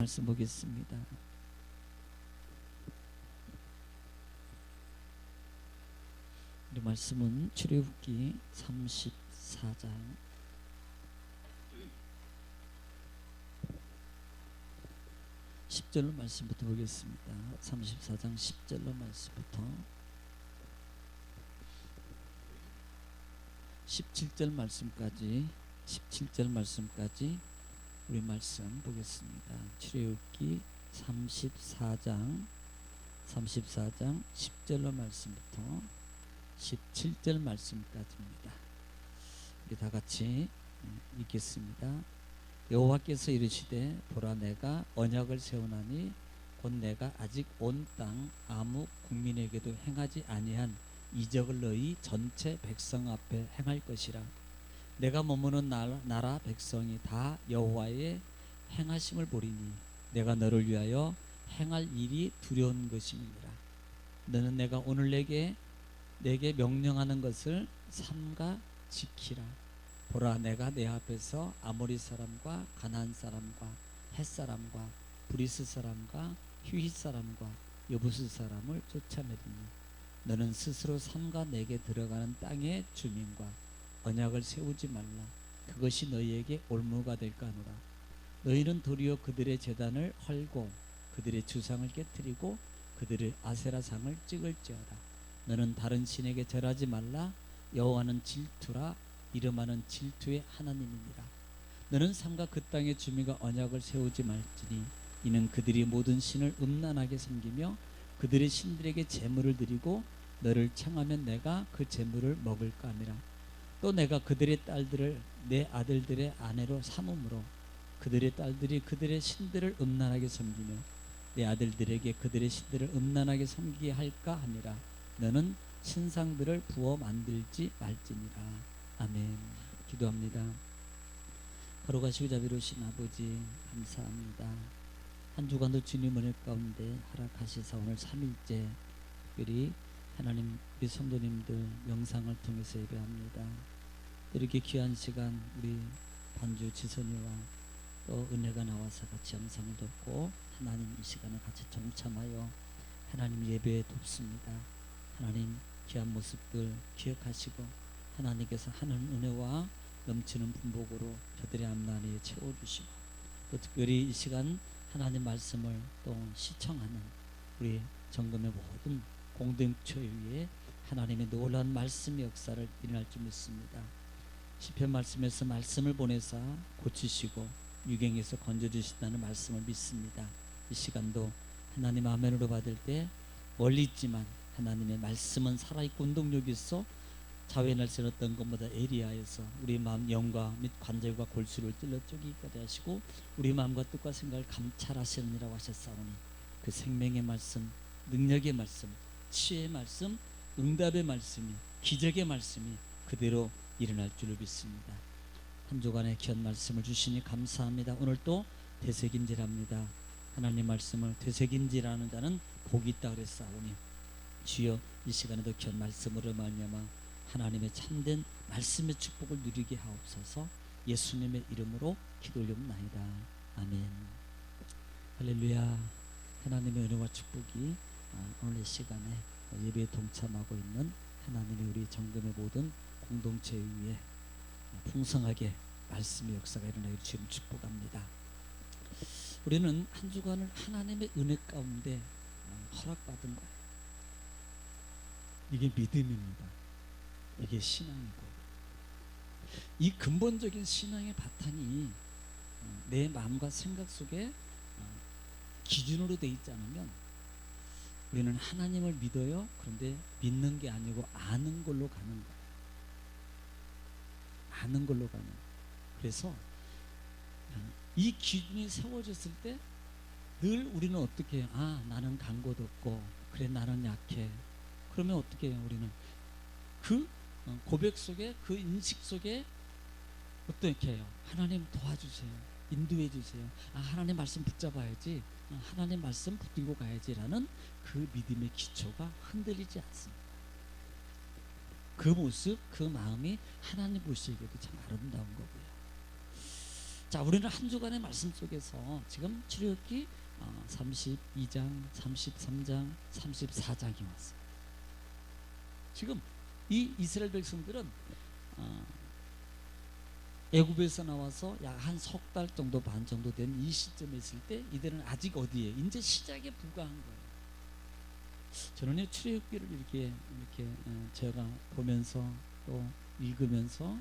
말씀 보겠습니다. 우리 말씀은 출애굽기 34장 10절로 말씀부터 보겠습니다. 34장 10절로 말씀부터 17절 말씀까지 우리 말씀 보겠습니다. 출애굽기 34장 10절로 말씀부터 17절 말씀까지입니다. 우리 다 같이 읽겠습니다. 여호와께서 이르시되 보라 내가 언약을 세우나니 곧 내가 아직 온 땅 아무 국민에게도 행하지 아니한 이적을 너희 전체 백성 앞에 행할 것이라. 내가 머무는 나라 백성이 다 여호와의 행하심을 보리니 내가 너를 위하여 행할 일이 두려운 것임이니라. 너는 내가 오늘 내게 명령하는 것을 삼가 지키라. 보라 내가 내 앞에서 아모리 사람과 가나안 사람과 헷 사람과 브리스 사람과 휴히 사람과 여부스 사람을 쫓아내리니 너는 스스로 삼가 내게 들어가는 땅의 주민과 언약을 세우지 말라. 그것이 너희에게 올무가 될까 하노라. 너희는 도리어 그들의 제단을 헐고 그들의 주상을 깨뜨리고 그들의 아세라상을 찍을지어다. 너는 다른 신에게 절하지 말라. 여호와는 질투라. 이름하는 질투의 하나님이니라. 너는 삼가 그 땅의 주민과 언약을 세우지 말지니 이는 그들이 모든 신을 음란하게 섬기며 그들의 신들에게 제물을 드리고 너를 청하면 내가 그 제물을 먹을까 함이라. 또 내가 그들의 딸들을 내 아들들의 아내로 삼음으로 그들의 딸들이 그들의 신들을 음란하게 섬기며 내 아들들에게 그들의 신들을 음란하게 섬기게 할까 하니라. 너는 신상들을 부어 만들지 말지니라. 아멘. 기도합니다. 거룩하시고 자비로우신 아버지 감사합니다. 한 주간도 주님 은혜 가운데 허락하시사 오늘 3일째 특별히 하나님 우리 성도님들 명상을 통해서 예배합니다. 이렇게 귀한 시간 우리 반주 지선이와 또 은혜가 나와서 같이 영상을 돕고 하나님 이 시간에 같이 동참하여 하나님 예배에 돕습니다. 하나님 귀한 모습들 기억하시고 하나님께서 하는 은혜와 넘치는 분복으로 저들의 앞날에 채워주시고 또 특별히 이 시간 하나님 말씀을 또 시청하는 우리 정금의 모든 공동체 위에 하나님의 놀라운 말씀의 역사를 일어날 줄 믿습니다. 시편 말씀에서 말씀을 보내사 고치시고 유경에서 건져주신다는 말씀을 믿습니다. 이 시간도 하나님 아멘으로 받을 때 멀리 있지만 하나님의 말씀은 살아있고 운동력이 있어 자외 날씨 어떤 것보다 예리하여서 우리 마음 영과 및 관절과 골수를 찔러 쪼기까지 하시고 우리 마음과 뜻과 생각을 감찰하시느니라고 하셨사오니 그 생명의 말씀, 능력의 말씀, 치유의 말씀, 응답의 말씀이 기적의 말씀이 그대로 일어날 줄을 믿습니다. 한 주간의 귀한 말씀을 주시니 감사합니다. 오늘 또 되새김질합니다. 하나님 말씀을 되새김질하는 자는 복이 있다 그랬사오니 주여 이 시간에도 귀한 말씀으로 말미암아 하나님의 참된 말씀의 축복을 누리게 하옵소서. 예수님의 이름으로 기도 올려옵나이다. 아멘. 할렐루야. 하나님의 은혜와 축복이 오늘 이 시간에 예배에 동참하고 있는 하나님의 우리 정금의 모든 공동체 위에 풍성하게 말씀의 역사가 일어나기를 주님 축복합니다. 우리는 한 주간을 하나님의 은혜 가운데 허락받은 거예요. 이게 믿음입니다. 이게 신앙이고 이 근본적인 신앙의 바탕이 내 마음과 생각 속에 기준으로 되어 있지 않으면 우리는 하나님을 믿어요. 그런데 믿는 게 아니고 아는 걸로 가는 거예요. 아는 걸로 가는 거예요. 그래서 이 기준이 세워졌을 때 늘 우리는 어떻게 해요? 나는 간고도 없고 그래 나는 약해. 그러면 어떻게 해요? 우리는 그 고백 속에 그 인식 속에 어떻게 해요? 하나님 도와주세요. 인도해 주세요. 하나님 말씀 붙잡아야지. 하나님 말씀 붙들고 가야지라는 그 믿음의 기초가 흔들리지 않습니다. 그 모습, 그 마음이 하나님 보시기에도 참 아름다운 거고요. 자, 우리는 한 주간의 말씀 속에서 지금 출애굽기 32장, 33장, 34장이 왔어요. 지금 이 이스라엘 백성들은 애굽에서 나와서 약 한 석 달 정도 반 정도 된 이 시점에 있을 때 이들은 아직 어디에 이제 시작에 불과한 거예요. 저는 출애굽기를 이렇게 제가 보면서 또 읽으면서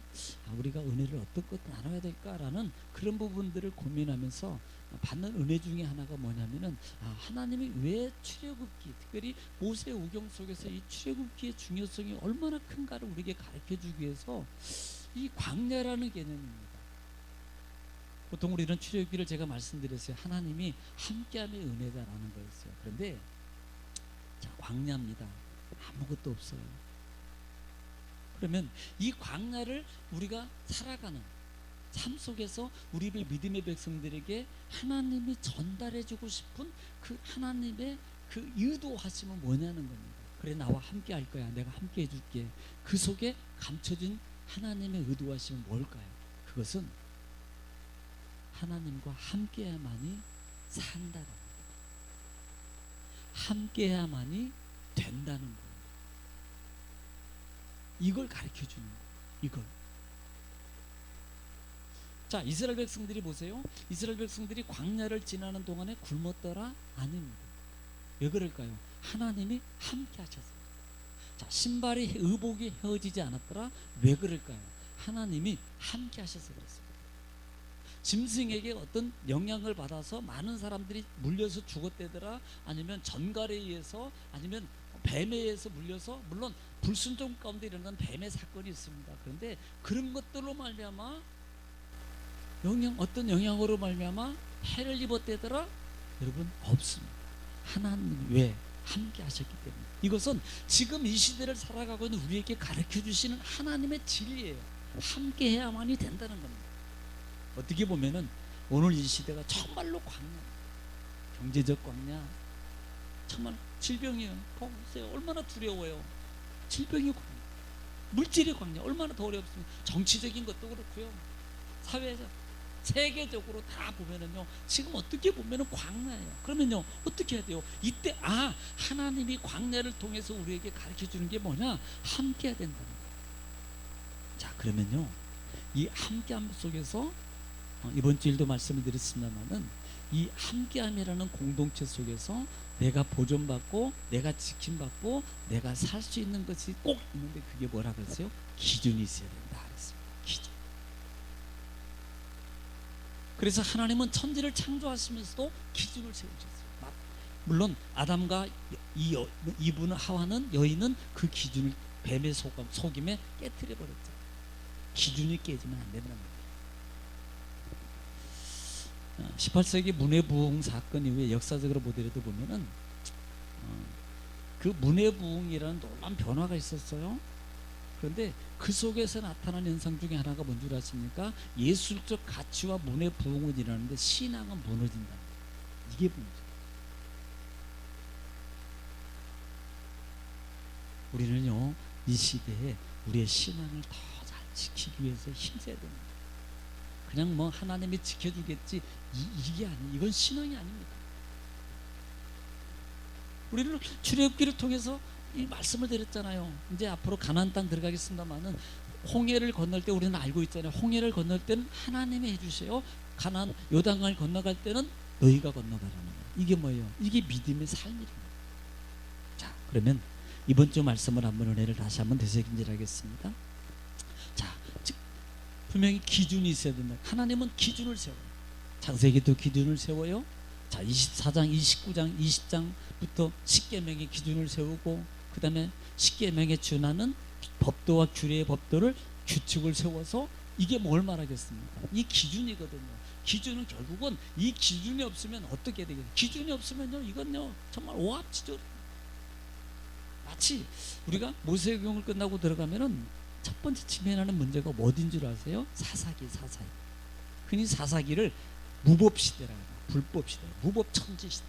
우리가 은혜를 어떻게 나눠야 될까라는 그런 부분들을 고민하면서 받는 은혜 중에 하나가 뭐냐면은 하나님이 왜 출애굽기, 특별히 모세 오경 속에서 이 출애굽기의 중요성이 얼마나 큰가를 우리에게 가르쳐주기 위해서 이 광야라는 개념입니다. 보통 우리는 출애굽기를 제가 말씀드렸어요. 하나님이 함께함의 은혜다라는 거였어요. 그런데 자, 광야입니다. 아무것도 없어요. 그러면 이 광야를 우리가 살아가는 삶 속에서 우리 믿음의 백성들에게 하나님이 전달해주고 싶은 그 하나님의 그 의도하심은 뭐냐는 겁니다. 그래, 나와 함께 할 거야. 내가 함께 해줄게. 그 속에 감춰진 하나님의 의도하심은 뭘까요? 그것은 하나님과 함께해야만이 산다는 거예요. 함께해야만이 된다는 거예요. 이걸 가르쳐주는 거예요. 이걸. 자, 이스라엘 백성들이 보세요. 이스라엘 백성들이 광야를 지나는 동안에 굶었더라? 아닙니다. 왜 그럴까요? 하나님이 함께 하셨어요. 자, 신발이 의복이 헤어지지 않았더라? 왜 그럴까요? 하나님이 함께 하셔서 그렇습니다. 짐승에게 어떤 영향을 받아서 많은 사람들이 물려서 죽었대더라? 아니면 전갈에 의해서, 아니면 뱀에 의해서 물려서, 물론 불순종 가운데 일어난 뱀의 사건이 있습니다. 그런데 그런 것들로 말미암아 어떤 영향으로 말미암아 해를 입었대더라? 여러분, 없습니다. 하나님 왜? 함께 하셨기 때문에. 이것은 지금 이 시대를 살아가고 있는 우리에게 가르쳐 주시는 하나님의 진리예요. 함께 해야만이 된다는 겁니다. 어떻게 보면은 오늘 이 시대가 정말로 광야, 경제적 광야, 정말 질병이에요. 보세요, 얼마나 두려워요. 질병이 광야, 물질의 광야, 얼마나 더 어렵습니까? 정치적인 것도 그렇고요, 사회적, 세계적으로 다 보면은요, 지금 어떻게 보면은 광야예요. 그러면요, 어떻게 해야 돼요? 이때 하나님이 광야를 통해서 우리에게 가르쳐 주는 게 뭐냐? 함께 해야 된다는 거예요. 자, 그러면요, 이 함께함 속에서 이번 주일도 말씀을 드렸습니다만은 이 함께함이라는 공동체 속에서 내가 보존받고 내가 지킴받고 내가 살 수 있는 것이 꼭 있는데 그게 뭐라 그랬어요? 기준이 있어야 된다 그랬습니다. 기준. 그래서 하나님은 천지를 창조하시면서도 기준을 세우셨어요. 물론 아담과 이분 하와는 여인은 그 기준을 뱀의 속임에 깨트려 버렸죠. 기준이 깨지면 안 된다는 거예요. 18세기 문해부흥 사건 이후에 역사적으로 보더라도 보면은 그 문해부흥이라는 놀라운 변화가 있었어요. 그런데 그 속에서 나타난 현상 중에 하나가 뭔 줄 아십니까? 예술적 가치와 문해부흥은 일어나는데 신앙은 무너진다. 이게 문제예요. 우리는요, 이 시대에 우리의 신앙을 더 잘 지키기 위해서 힘써야 됩니다. 그냥 뭐 하나님이 지켜주겠지, 이게 아니에요. 이건 신앙이 아닙니다. 우리는 출애굽기를 통해서 이 말씀을 드렸잖아요. 이제 앞으로 가나안 땅 들어가겠습니다만은 홍해를 건널 때 우리는 알고 있잖아요. 홍해를 건널 때는 하나님이 해주세요. 가나안 요단강을 건너갈 때는 너희가 건너가라는 거예요. 이게 뭐예요? 이게 믿음의 삶이랍니다. 자, 그러면 이번 주 말씀을 한번 은혜를 다시 한번 되새김질하겠습니다. 자, 분명히 기준이 있어야 된다. 하나님은 기준을 세워요. 창세기도 기준을 세워요. 자, 24장, 29장, 20장부터 십계명의 기준을 세우고, 그 다음에 십계명에 준하는 법도와 규례의 법도를 규칙을 세워서 이게 뭘 말하겠습니까? 이 기준이거든요. 기준은 결국은 이 기준이 없으면 어떻게 되겠어요? 기준이 없으면요, 이건요 정말 오합지졸. 마치 우리가 모세경을 끝나고 들어가면은 첫 번째 직면하는 문제가 어딘 줄 아세요? 사사기. 흔히 사사기를 무법시대라고 해요. 불법시대, 무법천지시대,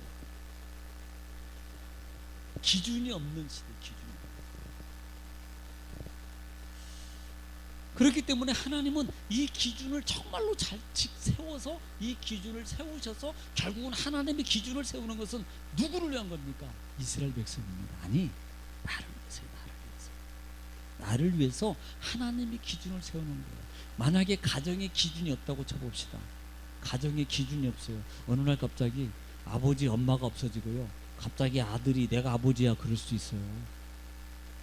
기준이 없는 시대. 기준이. 그렇기 때문에 하나님은 이 기준을 정말로 잘 세워서 이 기준을 세우셔서 결국은 하나님의 기준을 세우는 것은 누구를 위한 겁니까? 이스라엘 백성입니다. 아니, 나를 위해서요. 나를 위해서 하나님의 기준을 세우는 거예요. 만약에 가정에 기준이 없다고 쳐봅시다. 가정에 기준이 없어요. 어느 날 갑자기 아버지 엄마가 없어지고요, 갑자기 아들이 내가 아버지야 그럴 수 있어요.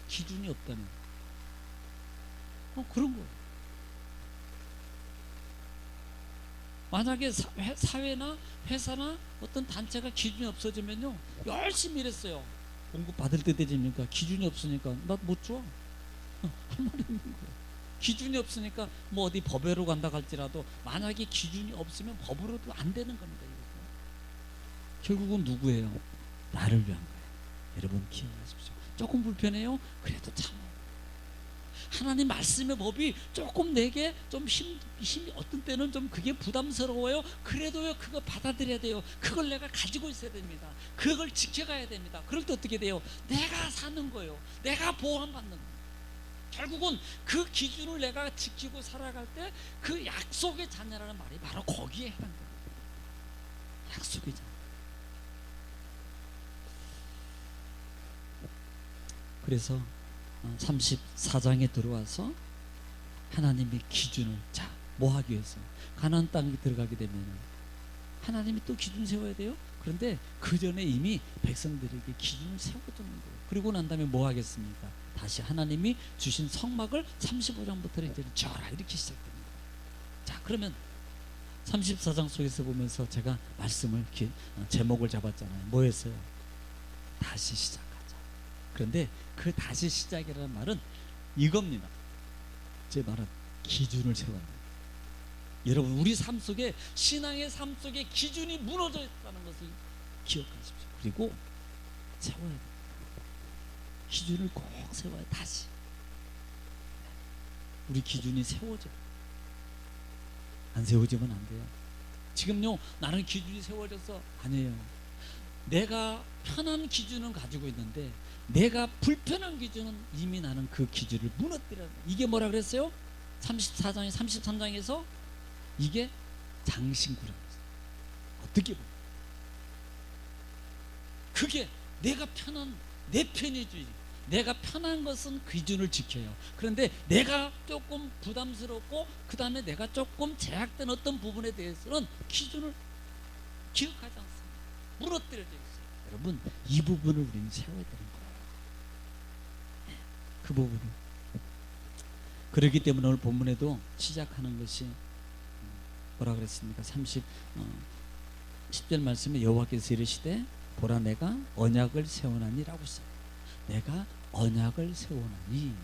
기준이 없다는 그런 거예요. 만약에 사회나 회사나 어떤 단체가 기준이 없어지면요, 열심히 일했어요. 공급 받을 때 되니까 기준이 없으니까 나 못 줘. 할 말이 없는 거예요. 기준이 없으니까 뭐 어디 법회로 간다 할지라도 만약에 기준이 없으면 법으로도 안 되는 겁니다. 이거. 결국은 누구예요? 나를 위한 거예요. 여러분 기억하십시오. 조금 불편해요? 그래도 참아요. 하나님 말씀의 법이 조금 내게 좀 힘이 어떤 때는 좀 그게 부담스러워요. 그래도요, 그거 받아들여야 돼요. 그걸 내가 가지고 있어야 됩니다. 그걸 지켜가야 됩니다. 그럴 때 어떻게 돼요? 내가 사는 거예요. 내가 보호받는 거예요. 결국은 그 기준을 내가 지키고 살아갈 때 그 약속의 자녀라는 말이 바로 거기에 해당됩니다. 약속의 자녀. 그래서 34장에 들어와서 하나님의 기준을 뭐 하기 위해서 가나안 땅에 들어가게 되면 하나님이 또 기준 세워야 돼요. 그런데 그 전에 이미 백성들에게 기준을 세워두는 거예요. 그리고 난 다음에 뭐 하겠습니까? 다시 하나님이 주신 성막을 35장부터 이제 지어라 이렇게 시작됩니다. 자, 그러면 34장 속에서 보면서 제가 말씀을 제목을 잡았잖아요. 뭐였어요? 다시 시작하자. 그런데 그 다시 시작이라는 말은 이겁니다. 제 말은 기준을 세워야 돼요. 여러분, 우리 삶 속에, 신앙의 삶 속에 기준이 무너져 있다는 것을 기억하십시오. 그리고 세워야 돼요. 기준을 꼭 세워야 다시 우리 기준이 세워져. 안 세워지면 안 돼요. 지금요, 나는 기준이 세워져서 아니에요. 내가 편한 기준은 가지고 있는데 내가 불편한 기준은 이미 나는 그 기준을 무너뜨려야 돼. 이게 뭐라 그랬어요? 34장에 33장에서 이게 장신구라고 했어요. 어떻게 보면 그게 내가 편한 내 편의주의, 내가 편한 것은 기준을 지켜요. 그런데 내가 조금 부담스럽고 그 다음에 내가 조금 제약된 어떤 부분에 대해서는 기준을 기억하지 않습니다. 무너뜨려져 있어요. 여러분, 이 부분을 우리는 세워야 되는 거예요. 그 부분을. 그렇기 때문에 오늘 본문에도 시작하는 것이 뭐라 그랬습니까? 10절 말씀에 여호와께서 이르시되 보라 내가 언약을 세우나니라고 했어요. 내가 언약을 세우나니,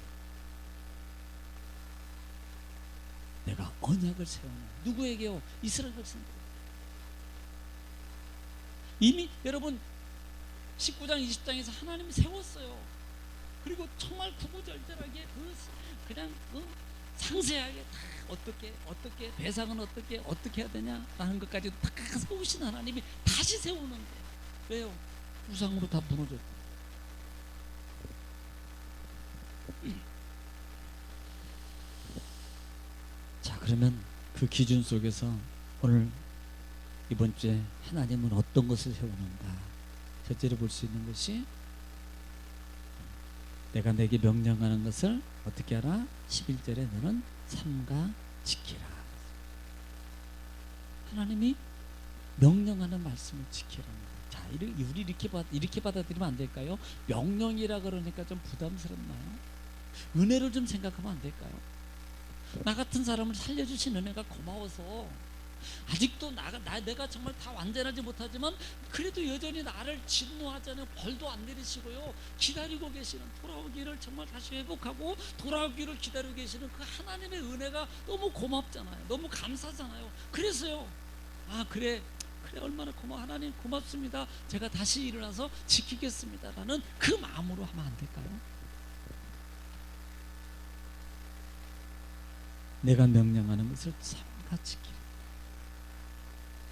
내가 언약을 세우나니. 누구에게요? 이스라엘 백성들. 이미 여러분 19장 20장에서 하나님이 세웠어요. 그리고 정말 구구절절하게 그냥 상세하게 다 어떻게 배상은 어떻게 해야 되냐라는 것까지 다 세우신 하나님이 다시 세우는 거예요. 왜요? 우상으로 다 무너졌고. 자, 그러면 그 기준 속에서 오늘 이번 주에 하나님은 어떤 것을 세우는가? 첫째로 볼 수 있는 것이 내가 내게 명령하는 것을 어떻게 하라? 11절에 너는 삼가 지키라. 하나님이 명령하는 말씀을 지키라는 거예요. 자, 우리 이렇게 받아들이면 안 될까요? 명령이라 그러니까 좀 부담스럽나요? 은혜를 좀 생각하면 안 될까요? 나 같은 사람을 살려주신 은혜가 고마워서 아직도 내가 정말 다 완전하지 못하지만 그래도 여전히 나를 진노하지 않은 벌도 안 내리시고요, 기다리고 계시는, 돌아오기를 정말 다시 회복하고 돌아오기를 기다리고 계시는 그 하나님의 은혜가 너무 고맙잖아요. 너무 감사잖아요. 그래서요, 그래 얼마나 하나님 고맙습니다, 제가 다시 일어나서 지키겠습니다 라는 그 마음으로 하면 안 될까요? 내가 명령하는 것을 삼가 지키라.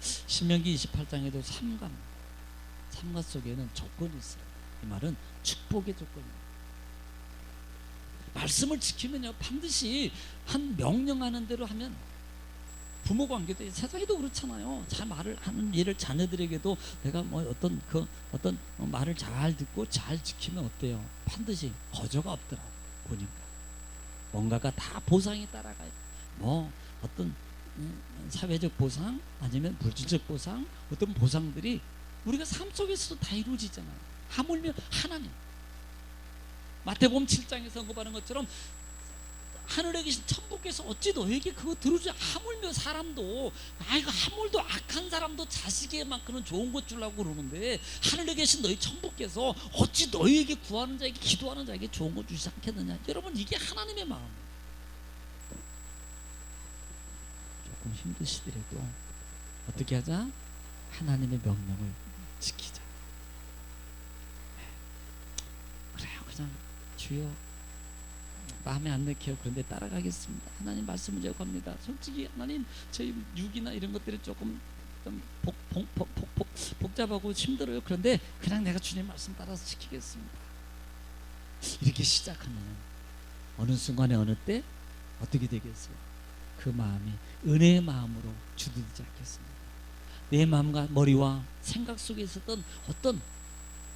신명기 28장에도 삼가 속에는 조건이 있어요. 이 말은 축복의 조건입니다. 말씀을 지키면요 반드시 한 명령하는 대로 하면 부모 관계도 세상에도 그렇잖아요. 잘 말을 하는 일을 자녀들에게도 내가 뭐 어떤 말을 잘 듣고 잘 지키면 어때요? 반드시 거저가 없더라. 보니까 뭔가가 다 보상이 따라가요. 뭐 어떤 사회적 보상 아니면 물질적 보상, 어떤 보상들이 우리가 삶 속에서도 다 이루어지잖아요. 하물며 하나님, 마태복음 7장에서 언급하는 것처럼 하늘에 계신 천부께서 어찌 너에게 그거 들어주지. 하물며 사람도 이거 하물도 악한 사람도 자식에만큼은 좋은 것 주려고 그러는데 하늘에 계신 너희 천부께서 어찌 너희에게 구하는 자에게 기도하는 자에게 좋은 것 주지 않겠느냐. 여러분, 이게 하나님의 마음이에요. 조금 힘드시더라도 어떻게 하자? 하나님의 명령을 지키자. 그래요. 그냥 주여 마음에 안 내켜요. 그런데 따라가겠습니다. 하나님 말씀을 제공합니다. 솔직히 하나님 저희 육이나 이런 것들이 조금 좀 복잡하고 힘들어요. 그런데 그냥 내가 주님 말씀 따라서 지키겠습니다. 이렇게 시작하면 어느 순간에 어느 때 어떻게 되겠어요? 그 마음이 은혜의 마음으로 주둔하지 않겠습니다. 내 마음과 머리와 생각 속에 있었던 어떤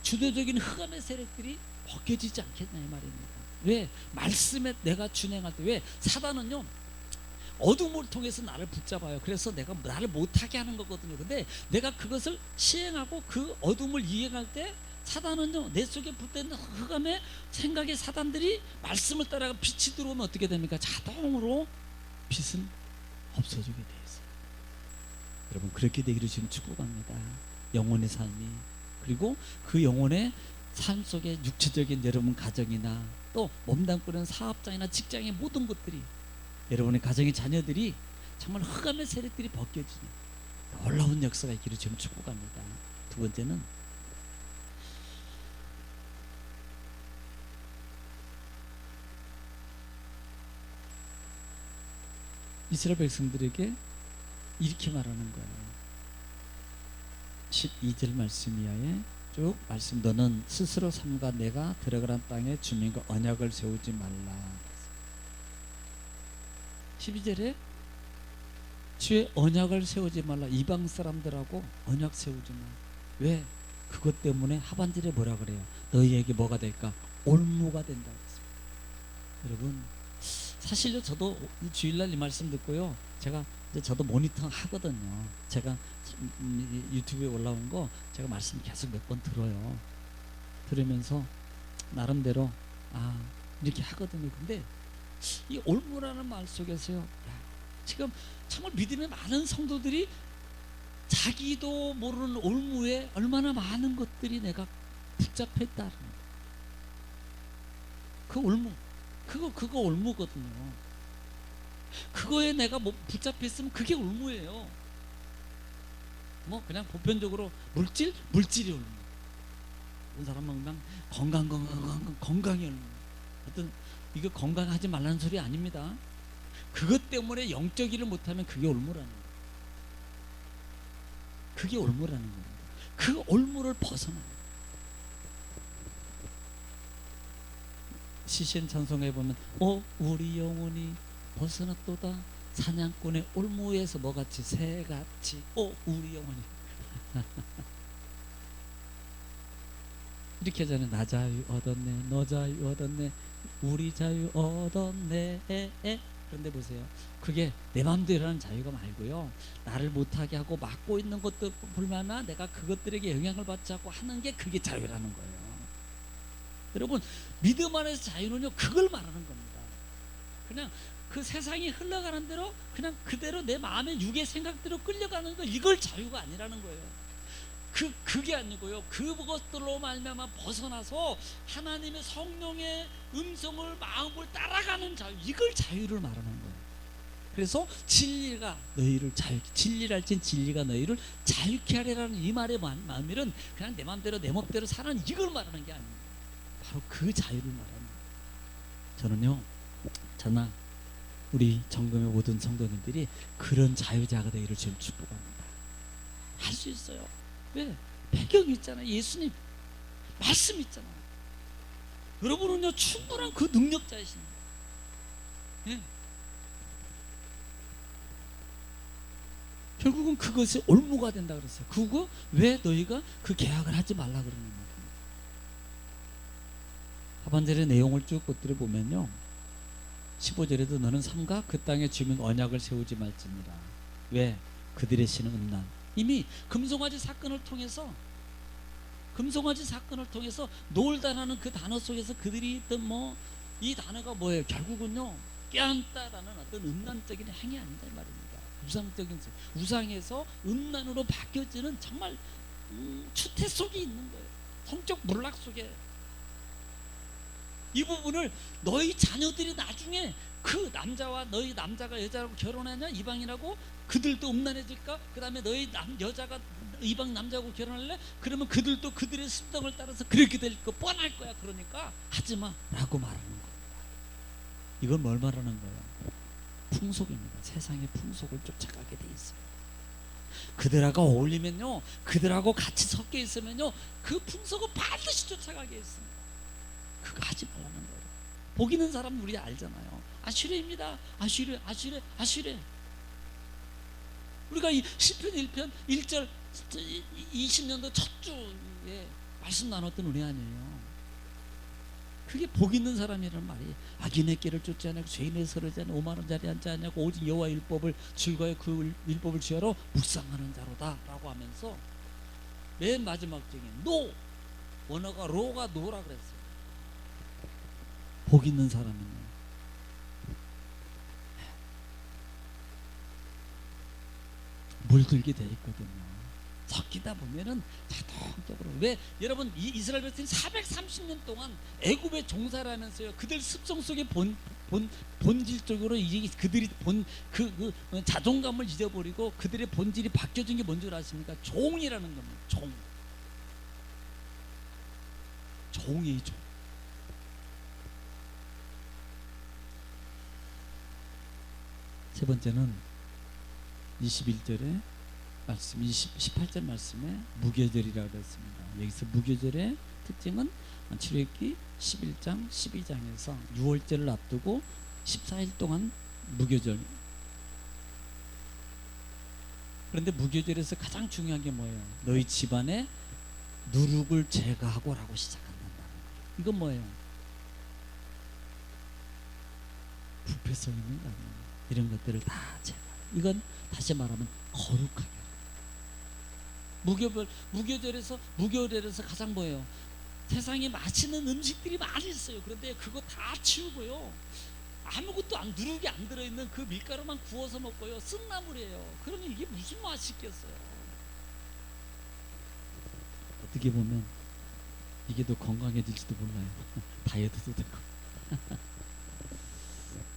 주도적인 흑암의 세력들이 벗겨지지 않겠냐 이 말입니다. 왜? 말씀에 내가 준행할 때 왜? 사단은요 어둠을 통해서 나를 붙잡아요. 그래서 내가 나를 못하게 하는 거거든요. 근데 내가 그것을 시행하고 그 어둠을 이행할 때 사단은요 내 속에 붙어있는 흑암의 생각의 사단들이 말씀을 따라가 빛이 들어오면 어떻게 됩니까? 자동으로 빛은 없어지게 돼 있어요. 여러분, 그렇게 되기를 지금 축복합니다. 영혼의 삶이, 그리고 그 영혼의 삶 속에 육체적인 여러분 가정이나 또 몸담고 있는 사업장이나 직장의 모든 것들이, 여러분의 가정의 자녀들이 정말 흑암의 세력들이 벗겨지는 놀라운 역사가 있기를 지금 축복합니다. 두 번째는 이스라엘 백성들에게 이렇게 말하는 거예요. 12절 말씀 이하에 쭉 말씀, 너는 스스로 삼가 내가 들어가는 땅에 주민과 언약을 세우지 말라. 12절에 주의 언약을 세우지 말라. 이방 사람들하고 언약 세우지 마. 왜? 그것 때문에 하반절에 뭐라 그래요? 너희에게 뭐가 될까? 올무가 된다 그랬습니다. 여러분, 사실요 저도 주일날 이 말씀 듣고요 제가 이제 저도 모니터 하거든요. 제가 유튜브에 올라온 거 제가 말씀 계속 몇 번 들어요. 들으면서 나름대로 이렇게 하거든요. 근데 이 올무라는 말 속에서요 지금 정말 믿음의 많은 성도들이 자기도 모르는 올무에 얼마나 많은 것들이 내가 붙잡혔다는 거예요. 그 올무, 그거 올무거든요. 그거에 내가 뭐 붙잡혔으면 그게 올무예요. 뭐 그냥 보편적으로 물질이 올무. 어떤 사람은 그냥 건강이 올무. 어떤 이거 건강하지 말라는 소리 아닙니다. 그것 때문에 영적 일을 못하면 그게 올무라는 거예요. 그게 올무라는 거예요. 그 올무를 벗어나요. 시신 찬송에 보면 우리 영혼이 벗어났도다 사냥꾼의 올무에서 뭐같이 새같이 우리 영혼이 이렇게 하잖아요. 나 자유 얻었네, 너 자유 얻었네, 우리 자유 얻었네. 그런데 보세요, 그게 내 마음대로 하는 자유가 말고요 나를 못하게 하고 막고 있는 것도 불만나 내가 그것들에게 영향을 받지 않고 하는 게 그게 자유라는 거예요. 여러분, 믿음 안에서 자유는요 그걸 말하는 겁니다. 그냥 그 세상이 흘러가는 대로 그냥 그대로 내 마음의 육의 생각대로 끌려가는 거, 이걸 자유가 아니라는 거예요. 그게 아니고요 그것들로 말미암아 벗어나서 하나님의 성령의 음성을 마음을 따라가는 자유, 이걸 자유를 말하는 거예요. 그래서 진리가 너희를 자유케, 진리를 알진 진리가 너희를 자유케 하리라는 이 말의 마음은 그냥 내 마음대로 내 멋대로 사는 이걸 말하는 게 아닙니다. 바로 그 자유를 말하는 거예요. 저는요 저나 우리 정금의 모든 성도님들이 그런 자유자가 되기를 지금 축복합니다. 할 수 있어요. 왜? 배경이 있잖아요. 예수님 말씀 있잖아요. 여러분은요 충분한 그 능력자이십니다. 예. 결국은 그것이 올무가 된다 그랬어요. 그거 왜 너희가 그 계약을 하지 말라 그러는 거예요. 하반절의 내용을 쭉 것들을 보면요 15절에도 너는 삼가 그 땅에 주민 언약을 세우지 말지니라. 왜? 그들의 신은 음란. 이미 금송아지 사건을 통해서 놀다라는 그 단어 속에서 그들이 있던 이 단어가 뭐예요? 결국은요 깨안다라는 어떤 음란적인 행위 아니다 이 말입니다. 우상에서 음란으로 바뀌어지는 정말 추태 속에 있는 거예요. 성적 몰락 속에. 이 부분을 너희 자녀들이 나중에 그 너희 남자가 여자하고 결혼하냐 이방인하고 그들도 음란해질까? 그 다음에 너희 여자가 이방 남자하고 결혼할래? 그러면 그들도 그들의 습성을 따라서 그렇게 될 거 뻔할 거야. 그러니까 하지마 라고 말하는 겁니다. 이건 뭘 말하는 거예요? 풍속입니다. 세상의 풍속을 쫓아가게 돼 있어요. 그들하고 어울리면요 그들하고 같이 섞여 있으면요 그 풍속을 반드시 쫓아가게 있습니다. 그거 하지 말라는 거예요. 복 있는 사람 우리 알잖아요. 아슈레입니다. 아슈레. 우리가 이 시편 1편 1절 20년도 첫 주에 말씀 나눴던 우리 아니에요. 그게 복 있는 사람이라는 말이 악인의 길을 쫓지 않고 죄인의 서르지 않고 오만한 자리에 앉지 않고 오직 여호와 율법을 즐거이 그 율법을 지하러 묵상하는 자로다 라고 하면서 맨 마지막 중에 원어가 로가 노라 그랬어요. 복 있는 사람은요 물들게 돼 있거든요. 섞이다 보면은 자동적으로. 왜? 여러분 이스라엘 백성이 430년 동안 애굽에 종사를 하면서요 그들 습성 속에 본질적으로 그들이 그 자존감을 잊어버리고 그들의 본질이 바뀌어진 게 뭔지 아십니까? 종이라는 겁니다. 종이 종. 세 번째는 21절에 말씀, 18절 말씀에 무교절이라고 했습니다. 여기서 무교절의 특징은 출애굽기 11장 12장에서 6월절을 앞두고 14일 동안 무교절. 그런데 무교절에서 가장 중요한 게 뭐예요? 너희 집안에 누룩을 제거하고라고 시작한다는 거예요. 이건 뭐예요? 부패성 있는 거 아니에요? 이런 것들을 다 제거. 이건 다시 말하면 거룩하게. 무교절에서 가장 뭐예요? 세상에 맛있는 음식들이 많이 있어요. 그런데 그거 다 치우고요. 아무것도 누룩이 안 들어있는 그 밀가루만 구워서 먹고요. 쓴나물이에요. 그러면 이게 무슨 맛이 있겠어요? 어떻게 보면 이게 더 건강해질지도 몰라요. 다이어트도 되고.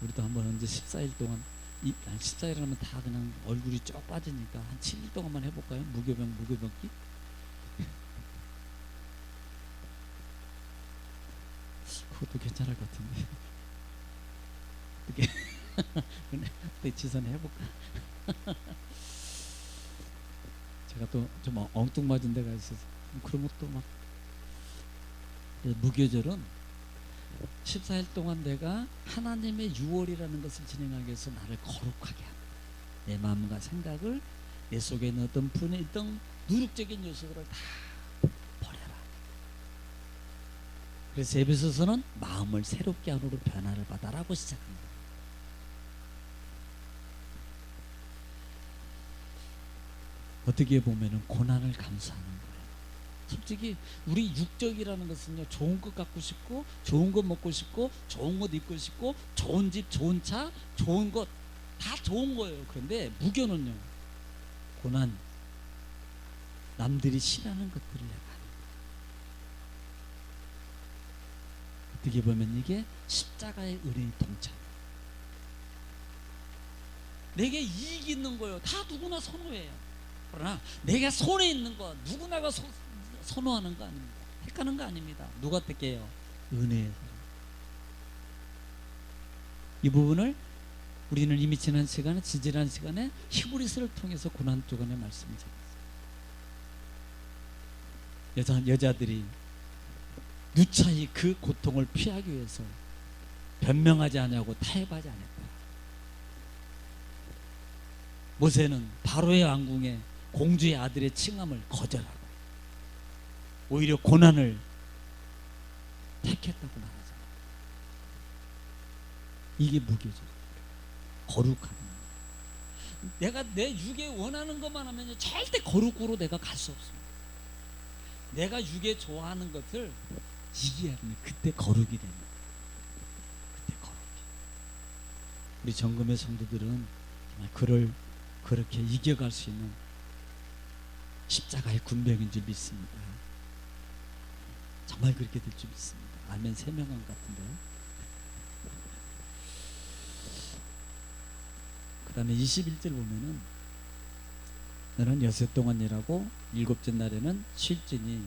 우리도 한번 언제 14일 동안 14일 하면 다 그냥 얼굴이 쭉 빠지니까 한 7일 동안만 해볼까요? 무교병기? 그것도 괜찮을 것 같은데. 어떻게 지선에 해볼까? 제가 또 좀 엉뚱맞은 데가 있어서 그런 것도 막. 무교절은 14일 동안 내가 하나님의 유월이라는 것을 진행하기 위해서 나를 거룩하게 한다. 내 마음과 생각을 내 속에 있는 어떤 분에 있던 누룩적인 요소들을 다 버려라. 그래서 에베소서는 마음을 새롭게 함으로 변화를 받아라고 시작합니다. 어떻게 보면은 고난을 감수하는 거예요. 솔직히 우리 육적이라는 것은요 좋은 것 갖고 싶고 좋은 것 먹고 싶고 좋은 옷 입고 싶고 좋은 집 좋은 차 좋은 것 다 좋은 거예요. 그런데 무교는요 고난 남들이 싫어하는 것들을 내가 하는 거예요. 어떻게 보면 이게 십자가의 은혜의 동참. 내게 이익이 있는 거예요. 다 누구나 선호해요. 그러나 내가 손에 있는 거 누구나가 선호하는 거 아닙니다. 택하는 거 아닙니다. 누가 택해요? 은혜의 사람. 이 부분을 우리는 이미 지난 시간에 히브리서를 통해서 고난 주간의 말씀을 잡았어요. 여자들이 누차히 그 고통을 피하기 위해서 변명하지 않냐고 타협하지 않았다. 모세는 바로의 왕궁에 공주의 아들의 칭함을 거절하고 오히려 고난을 택했다고 말하잖아. 이게 무교죠. 거룩함. 내가 내 육에 원하는 것만 하면 절대 거룩으로 내가 갈 수 없습니다. 내가 육에 좋아하는 것을 이겨야 되면 그때 거룩이 됩니다. 그때 거룩이. 우리 정금의 성도들은 정말 그를 그렇게 이겨갈 수 있는 십자가의 군병인 줄 믿습니다. 정말 그렇게 될 줄 믿습니다. 아멘. 세명한 같은데. 그 다음에 21절 보면은 너는 여세 동안 일하고 일곱째 날에는 쉴지니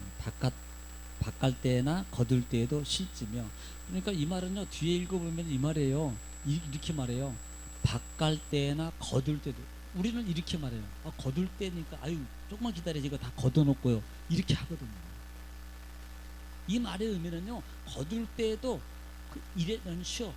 밭갈 때나 거둘 때에도 쉴지며. 그러니까 이 말은요, 뒤에 읽어보면 이 말이에요. 이렇게 말해요. 밭갈 때나 거둘 때도. 우리는 이렇게 말해요. 거둘 때니까 아유 조금만 기다려, 이거 다 걷어놓고요, 이렇게 하거든요. 이 말의 의미는요, 거둘 때에도 그 일에는 쉬어.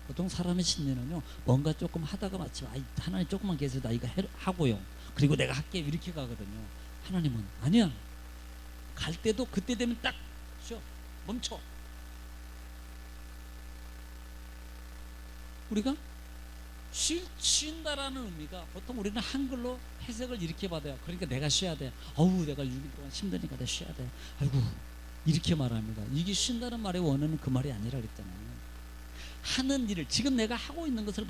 보통 사람의 심리는요, 뭔가 조금 하다가 마침 하나님 조금만 계세요, 나 이거 하고요, 그리고 내가 할게, 이렇게 가거든요. 하나님은 아니야. 갈 때도 그때 되면 딱 쉬어, 멈춰. 우리가 쉰다라는 의미가 보통 우리는 한글로 해석을 이렇게 받아요. 그러니까 내가 쉬어야 돼. 어우 내가 6일 동안 힘드니까 내가 쉬어야 돼. 아이고, 이렇게 말합니다. 이게 쉰다는 말의 원어는 그 말이 아니라 그랬잖아요. 하는 일을, 지금 내가 하고 있는 것을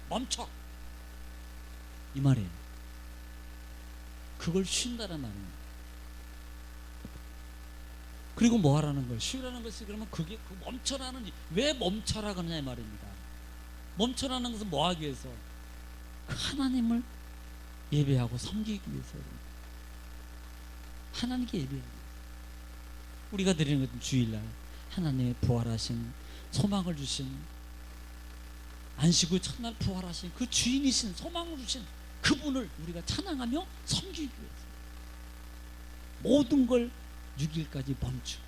멈춰, 이 말이에요. 그걸 쉰다는 말입니다. 그리고 뭐 하라는 거예요? 쉬라는 것이, 그러면 그게 그 멈춰라는, 왜 멈춰라 그러냐 이 말입니다. 멈춰라는 것은 뭐 하기 위해서? 하나님을 예배하고 섬기기 위해서. 하나님께 예배하기 위해서. 우리가 드리는 것은 주일날 하나님의 부활하신, 소망을 주신, 안식 후 첫날 부활하신 그 주인이신, 소망을 주신 그분을 우리가 찬양하며 섬기기 위해서 모든 걸 6일까지 멈추고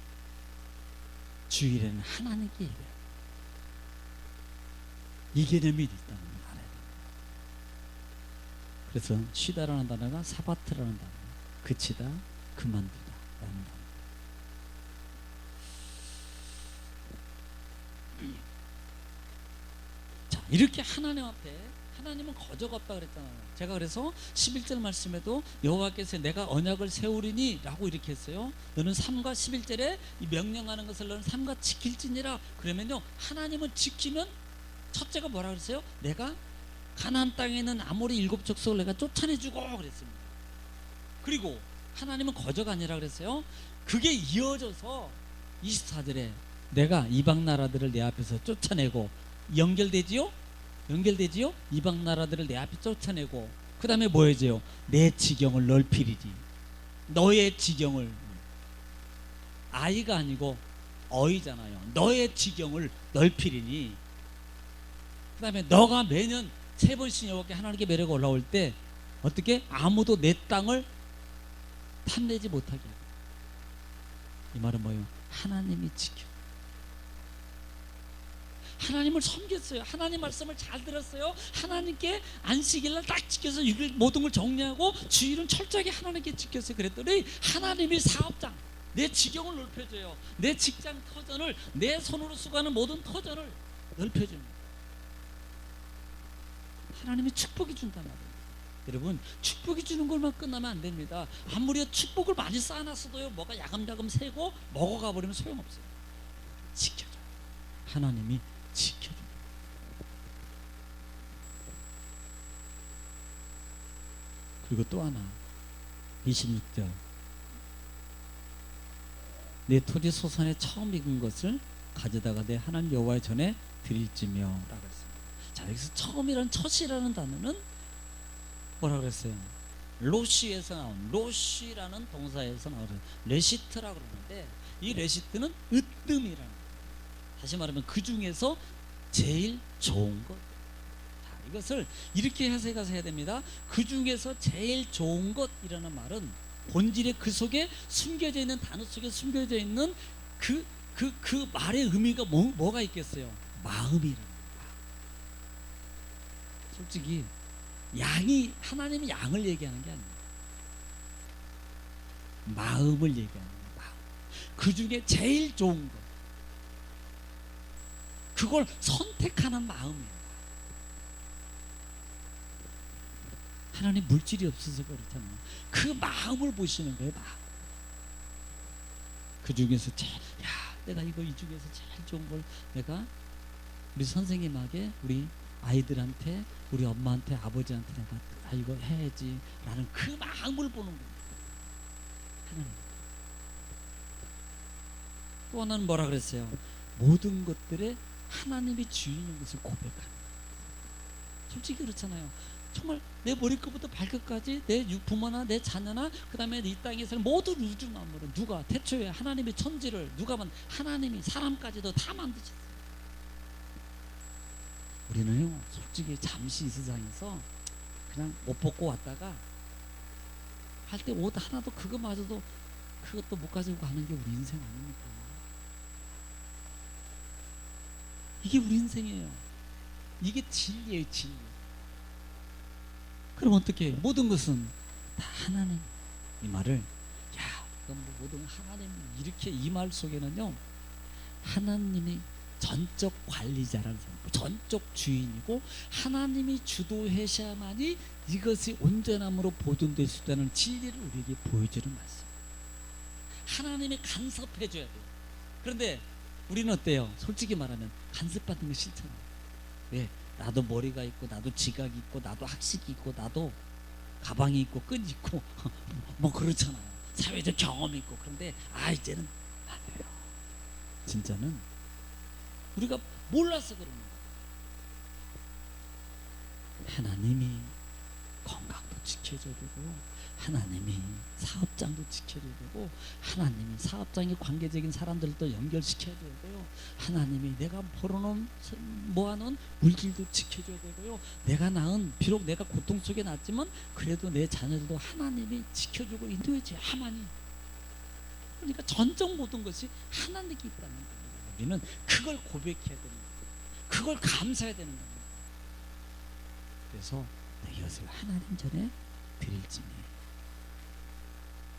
주일에는 하나님께 예배하고, 이 개념이 있다는 걸 알아야 됩니다. 그래서 쉬다라는 단어가 사바트라는 단어, 그치다, 그만두다 라는 단어. 자, 이렇게 하나님 앞에, 하나님은 거저가 없다 그랬잖아요. 제가 그래서 11절 말씀에도 여호와께서 내가 언약을 세우리니 라고 이렇게 했어요. 너는 3과 11절에 이 명령하는 것을 너는 3과 지킬지니라. 그러면요, 하나님은 지키면 첫째가 뭐라 그랬어요? 내가 가나안 땅에 있는 아모리 7족속을 내가 쫓아내주고 그랬습니다. 그리고 하나님은 거저가 아니라 그랬어요. 그게 이어져서 24절에 내가 이방 나라들을 내 앞에서 쫓아내고, 연결되지요? 이방 나라들을 내 앞에 쫓아내고, 그 다음에 뭐 해줘요? 내 지경을 넓히리지. 너의 지경을, 아이가 아니고 어이잖아요. 너의 지경을 넓히리니. 그 다음에 너가 매년 3번씩 여호와께 하나님께 매려가 올라올 때 어떻게? 아무도 내 땅을 탐내지 못하게 하고. 이 말은 뭐예요? 하나님이 지켜. 하나님을 섬겼어요. 하나님 말씀을 잘 들었어요. 하나님께 안식일날 딱 지켜서 6일 모든 걸 정리하고 주일은 철저하게 하나님께 지켰어요. 그랬더니 하나님이 사업장, 내 지경을 넓혀줘요. 내 직장 터전을, 내 손으로 수고하는 모든 터전을 넓혀줍니다. 하나님이 축복이 준단 말이에요. 여러분, 축복이 주는 것만 끝나면 안 됩니다. 아무리 축복을 많이 쌓아놨어도요, 뭐가 야금야금 새고 먹어가 버리면 소용없어요. 지켜줘요. 하나님이 지켜줍니다. 그리고 또 하나, 26절, 내 토지 소산에 처음 익은 것을 가져다가 내 하나님 여호와의 전에 드릴지며 라고 했습니다. 자, 여기서 처음이란, 첫이라는 단어는 뭐라 그랬어요? 로시에서 나온, 로시라는 동사에서 나오는 레시트라고 그러는데, 이 레시트는 으뜸이라는 거예요. 다시 말하면 그 중에서 제일 좋은 것. 자, 이것을 이렇게 해석해서 해야 됩니다. 그 중에서 제일 좋은 것이라는 말은 본질의 그 속에 숨겨져 있는 단어 속에 숨겨져 있는 그 말의 의미가 뭐가 있겠어요? 마음이라는 거야. 솔직히 하나님이 양을 얘기하는 게 아닙니다. 마음을 얘기하는 거야. 마음. 그 중에 제일 좋은 것, 그걸 선택하는 마음이에요. 하나님 물질이 없어서 그렇잖아요. 그 마음을 보시는 거예요. 마음. 그 중에서 내가 이 중에서 제일 좋은 걸 내가 우리 선생님에게, 우리 아이들한테, 우리 엄마한테, 아버지한테 내가 이거 해야지 라는 그 마음을 보는 거예요. 하나님. 또 하나는 뭐라 그랬어요? 모든 것들에 하나님이 주인인 것을 고백하는 거예요. 솔직히 그렇잖아요. 정말 내 머리끝부터 발끝까지 내 부모나 내 자녀나 그 다음에 이 땅에 사는 모든 우주 만물은 누가 태초에 하나님의 천지를 하나님이 사람까지도 다 만드셨어요. 우리는요 솔직히 잠시 이 세상에서 그냥 옷 벗고 왔다가 할 때 옷 하나도 그것도 못 가지고 가는 게 우리 인생 아닙니까? 이게 우리 인생이에요. 이게 진리예요, 진리. 그럼 어떻게? 모든 것은 다 하나님. 이 말을 그럼 모든 하나님, 이렇게 이 말 속에는요 하나님이 전적 관리자라는 사람, 전적 주인이고 하나님이 주도하셔야만이 이것이 온전함으로 보존될 수 있다는 진리를 우리에게 보여주는 말씀. 하나님이 간섭해줘야 돼요. 그런데 우리는 어때요? 솔직히 말하면 간섭받는 거 싫잖아요. 왜? 나도 머리가 있고 나도 지각이 있고 나도 학식이 있고 나도 가방이 있고 끈이 있고 뭐 그렇잖아요. 사회적 경험이 있고. 그런데 이제는 안 돼요. 진짜는 우리가 몰라서 그러는 거예요. 하나님이 건강도 지켜줘야 되고, 하나님이 사업장도 지켜줘야 되고, 하나님이 사업장에 관계적인 사람들도 연결시켜줘야 되고요, 하나님이 내가 벌어놓은 모아놓은 물질도 지켜줘야 되고요, 내가 낳은, 비록 내가 고통 속에 낳았지만 그래도 내 자녀들도 하나님이 지켜주고 인도해줘야 하나님. 그러니까 전적 모든 것이 하나님께 있다는 거예요. 우리는 그걸 고백해야 되는 거예요. 그걸 감사해야 되는 거예요. 그래서 이것을 하나님 전에 드릴지니.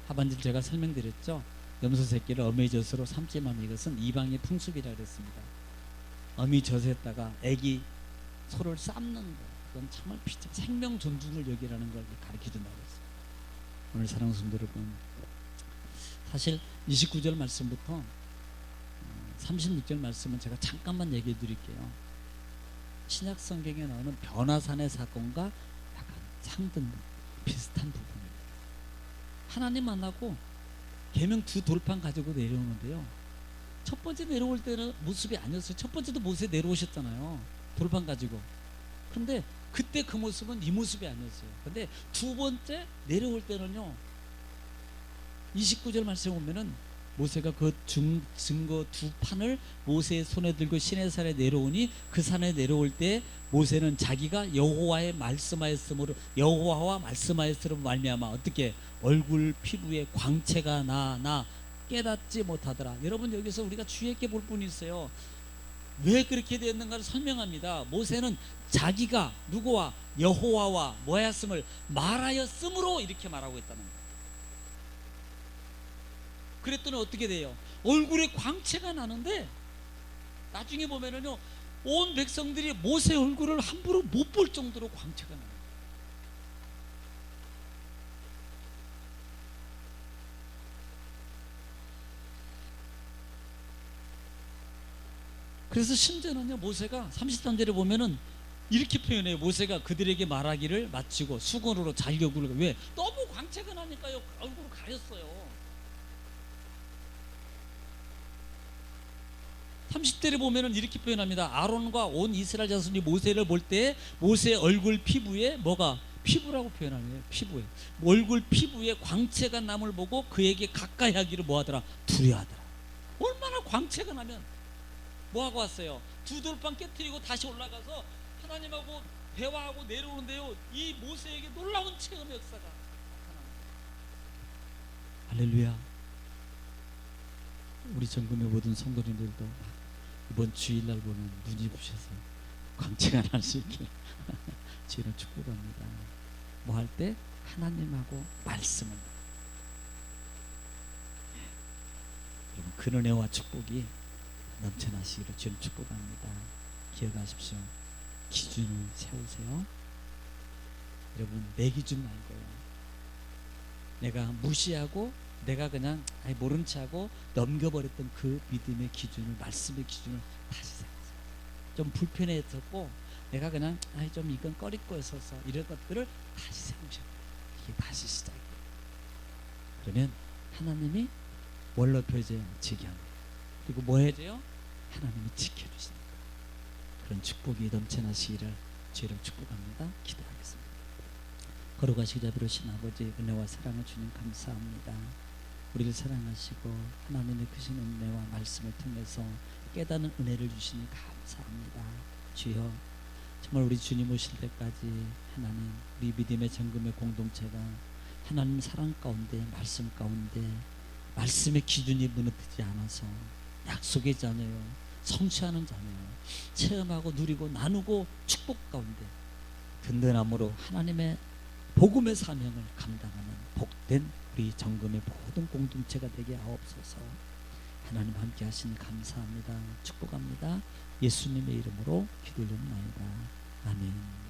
하반절 제가 설명드렸죠. 염소 새끼를 어미의 젖으로 삼지 말면 이것은 이방의 풍습이라 그랬습니다. 어미 젖에다가 애기 소를 삶는 거, 그건 정말 생명 존중을 여기라는 걸 가르쳐준다고 했어요. 오늘 사랑하는 성도 여러분, 사실 29절 말씀부터 36절 말씀은 제가 잠깐만 얘기해 드릴게요. 신약 성경에 나오는 변화산의 사건과 약간 상등 비슷한 부분입니다. 하나님 만나고 계명 두 돌판 가지고 내려오는데요, 첫 번째 내려올 때는 모습이 아니었어요. 첫 번째도 모세 내려오셨잖아요, 돌판 가지고. 그런데 그때 그 모습은 이 모습이 아니었어요. 근데 두 번째 내려올 때는요, 29절 말씀에 보면은 모세가 그 증거 두 판을 모세의 손에 들고 시내산에 내려오니, 그 산에 내려올 때 모세는 자기가 여호와의 말씀하였으므로, 여호와와 말씀하였으므로 말미암아 어떻게 얼굴 피부에 광채가 나 깨닫지 못하더라. 여러분, 여기서 우리가 주의 있게 볼 분이 있어요. 왜 그렇게 되었는가를 설명합니다. 모세는 자기가 누구와 여호와와 뭐하였음을 말하였으므로 이렇게 말하고 있다는 거예요. 그랬더니 어떻게 돼요? 얼굴에 광채가 나는데 나중에 보면은요, 온 백성들이 모세 얼굴을 함부로 못 볼 정도로 광채가 나요. 그래서 심지어는요, 모세가 33절에 보면은 이렇게 표현해요. 모세가 그들에게 말하기를 마치고 수건으로 자기 얼굴을, 왜? 너무 광채가 나니까요, 얼굴을 가렸어요. 30절에 보면은 이렇게 표현합니다. 아론과 온 이스라엘 자손이 모세를 볼 때 모세의 얼굴 피부에 뭐가? 피부라고 표현하네요. 피부에, 얼굴 피부에 광채가 남을 보고 그에게 가까이 하기를 뭐하더라? 두려워하더라. 얼마나 광채가 나면 뭐하고 왔어요? 두 돌판 깨뜨리고 다시 올라가서 하나님하고 대화하고 내려오는데요, 이 모세에게 놀라운 체험의 역사가 나타납니다. 할렐루야. 우리 정금의 모든 성도님들도 이번 주일날 보면 눈이 부셔서 광채가 날 수 있게 주의를 축복합니다. 뭐 할 때 하나님하고 말씀을, 여러분 그 은혜와 축복이 넘쳐나시기를 주님 축복합니다. 기억하십시오. 기준을 세우세요. 여러분 내 기준 말고요. 내가 무시하고 내가 그냥 모른 척하고 넘겨버렸던 그 믿음의 기준을, 말씀의 기준을 다시 세우세요. 좀 불편했었고 내가 그냥 좀 이건 꺼리꺼였어서 이런 것들을 다시 세우셔야 돼요. 이게 다시 시작이에요. 그러면 하나님이 원로 표제에 지켜합니다. 그리고 뭐 해야 돼요? 하나님이 지켜주십니다. 그런 축복이 넘쳐나시기를 주로 축복합니다. 기도하겠습니다. 걸어가시기 잡으신 아버지 은혜와 사랑을 주님 감사합니다. 우리를 사랑하시고 하나님의 크신 은혜와 말씀을 통해서 깨닫는 은혜를 주시니 감사합니다. 주여, 정말 우리 주님 오실 때까지 하나님 우리 믿음의 정금의 공동체가 하나님 사랑 가운데, 말씀 가운데 말씀의 기준이 무너지지 않아서 약속의 자녀요, 성취하는 자녀요, 체험하고 누리고 나누고 축복 가운데 든든함으로 하나님의 복음의 사명을 감당하는 복된 우리 정금의 모든 공동체가 되게 하옵소서. 하나님 함께 하시니 감사합니다. 축복합니다. 예수님의 이름으로 기도드립니다. 아멘.